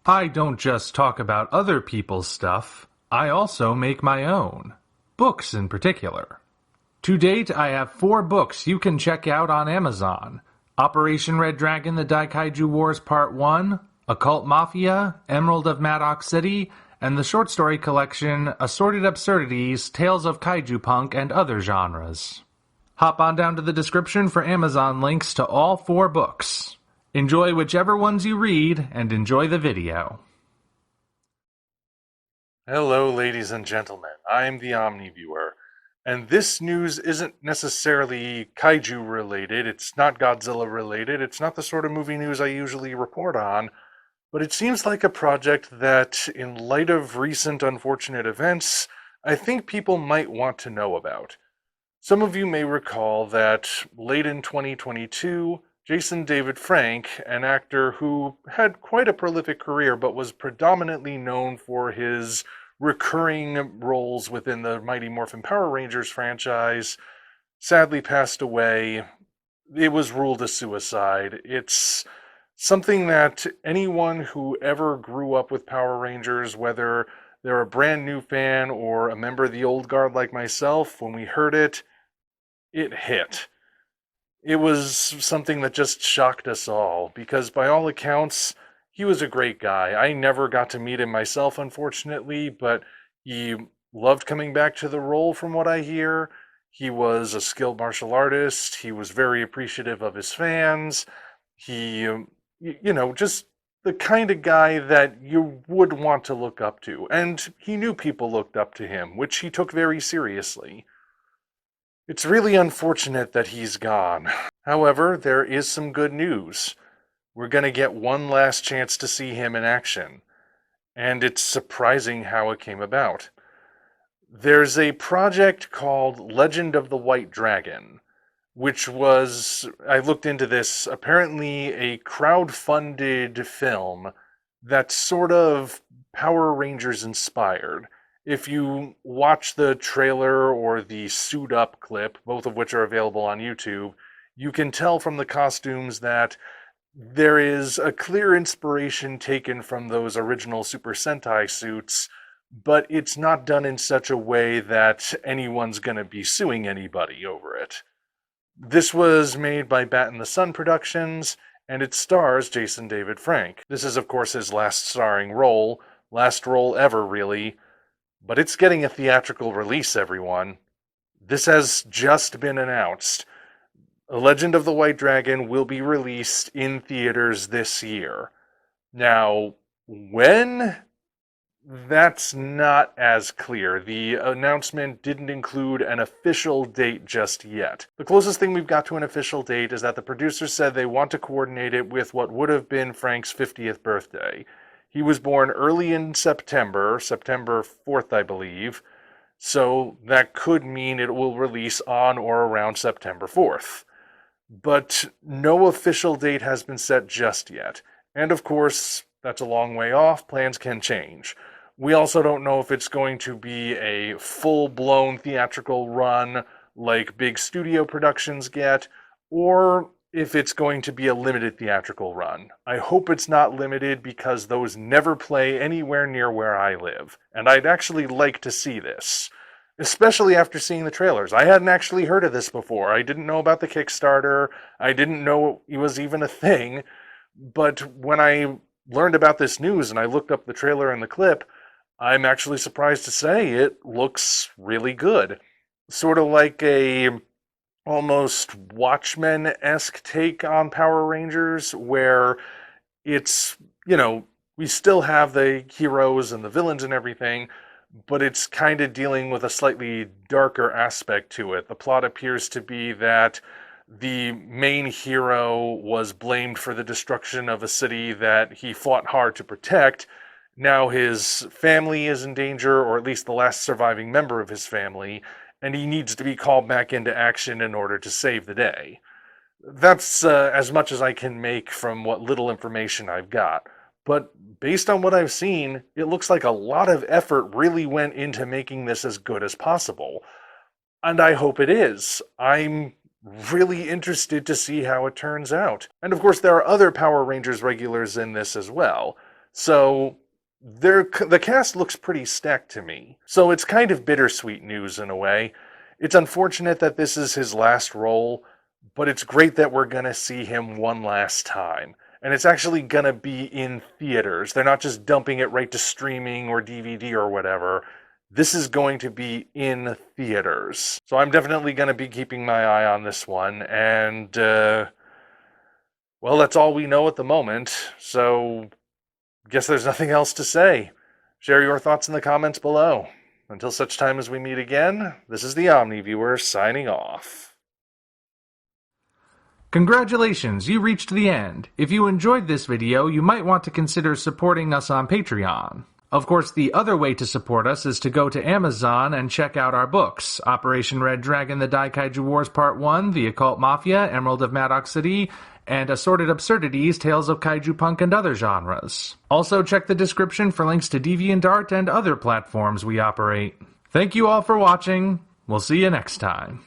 I don't just talk about other people's stuff, I also make my own. Books in particular. To date, I have 4 books you can check out on Amazon. Operation Red Dragon: The Daikaiju Wars Part 1, Occult Mafia, Emerald of Maddox City, and the short story collection Assorted Absurdities, Tales of Kaiju Punk and Other Genres. Hop on down to the description for Amazon links to all 4 books. Enjoy whichever ones you read, and enjoy the video. Hello, ladies and gentlemen. I'm the Omni viewer, and this news isn't necessarily kaiju related. It's not Godzilla related. It's not the sort of movie news I usually report on, but it seems like a project that, in light of recent unfortunate events, I think people might want to know about. Some of you may recall that late in 2022, Jason David Frank, an actor who had quite a prolific career but was predominantly known for his recurring roles within the Mighty Morphin Power Rangers franchise, sadly passed away. It was ruled a suicide. It's something that anyone who ever grew up with Power Rangers, whether they're a brand new fan or a member of the old guard like myself, when we heard it, it hit. It was something that just shocked us all, because by all accounts, he was a great guy. I never got to meet him myself, unfortunately, but he loved coming back to the role from what I hear. He was a skilled martial artist. He was very appreciative of his fans. He, just the kind of guy that you would want to look up to. And he knew people looked up to him, which he took very seriously. It's really unfortunate that he's gone. However, there is some good news. We're going to get one last chance to see him in action. And it's surprising how it came about. There's a project called Legend of the White Dragon, which was, I looked into this, apparently a crowd-funded film that's sort of Power Rangers inspired. If you watch the trailer or the suit up clip, both of which are available on YouTube, you can tell from the costumes that there is a clear inspiration taken from those original Super Sentai suits, but it's not done in such a way that anyone's going to be suing anybody over it. This was made by Bat in the Sun Productions, and it stars Jason David Frank. This is, of course, his last starring role, last role ever, really. But it's getting a theatrical release, everyone. This has just been announced. A Legend of the White Dragon will be released in theaters this year. Now, when? That's not as clear. The announcement didn't include an official date just yet. The closest thing we've got to an official date is that the producers said they want to coordinate it with what would have been Frank's 50th birthday. He was born early in September 4th, I believe, so that could mean it will release on or around September 4th. But no official date has been set just yet. And of course, that's a long way off. Plans can change. We also don't know if it's going to be a full-blown theatrical run like big studio productions get, or if it's going to be a limited theatrical run. I hope it's not limited because those never play anywhere near where I live, and I'd actually like to see this, especially after seeing the trailers. I hadn't actually heard of this before. I didn't know about the Kickstarter. I didn't know it was even a thing, but when I learned about this news and I looked up the trailer and the clip, I'm actually surprised to say it looks really good. Sort of like a almost Watchmen-esque take on Power Rangers, where it's, we still have the heroes and the villains and everything, but it's kind of dealing with a slightly darker aspect to it. The plot appears to be that the main hero was blamed for the destruction of a city that he fought hard to protect. Now his family is in danger, or at least the last surviving member of his family, and he needs to be called back into action in order to save the day. That's as much as I can make from what little information I've got. But based on what I've seen, it looks like a lot of effort really went into making this as good as possible. And I hope it is. I'm really interested to see how it turns out. And of course, there are other Power Rangers regulars in this as well. So the cast looks pretty stacked to me. So it's kind of bittersweet news in a way. It's unfortunate that this is his last role, but it's great that we're going to see him one last time. And it's actually going to be in theaters. They're not just dumping it right to streaming or DVD or whatever. This is going to be in theaters. So I'm definitely going to be keeping my eye on this one. And, well, that's all we know at the moment. So, guess there's nothing else to say. Share your thoughts in the comments below. Until such time as we meet again, this is the Omni Viewer signing off. Congratulations, you reached the end. If you enjoyed this video, you might want to consider supporting us on Patreon. Of course, the other way to support us is to go to Amazon and check out our books, Operation Red Dragon, The Daikaiju Wars Part 1, The Occult Mafia, Emerald of Maddox City, and Assorted Absurdities, Tales of Kaiju Punk and Other Genres. Also check the description for links to DeviantArt and other platforms we operate. Thank you all for watching. We'll see you next time.